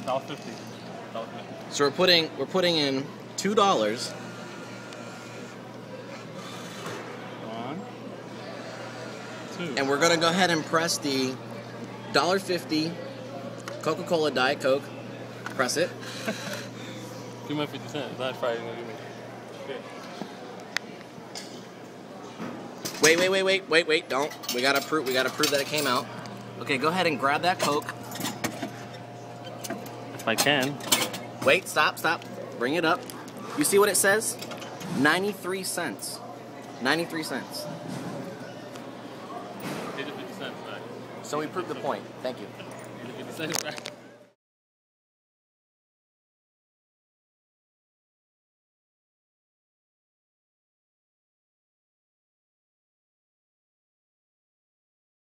$1.50. So we're putting in $2. 1, 2. And we're gonna go ahead and press the $1.50 Coca-Cola Diet Coke. Press it. Give me my 50 cents. That's probably gonna give me. Okay. Wait, don't. We gotta prove that it came out. Okay, go ahead and grab that Coke. If I can. Wait, stop. Bring it up. You see what it says? 93 cents. 93 cents. Here's the 50 cents back. So we proved the point. Thank you. Here's the 50 cents back.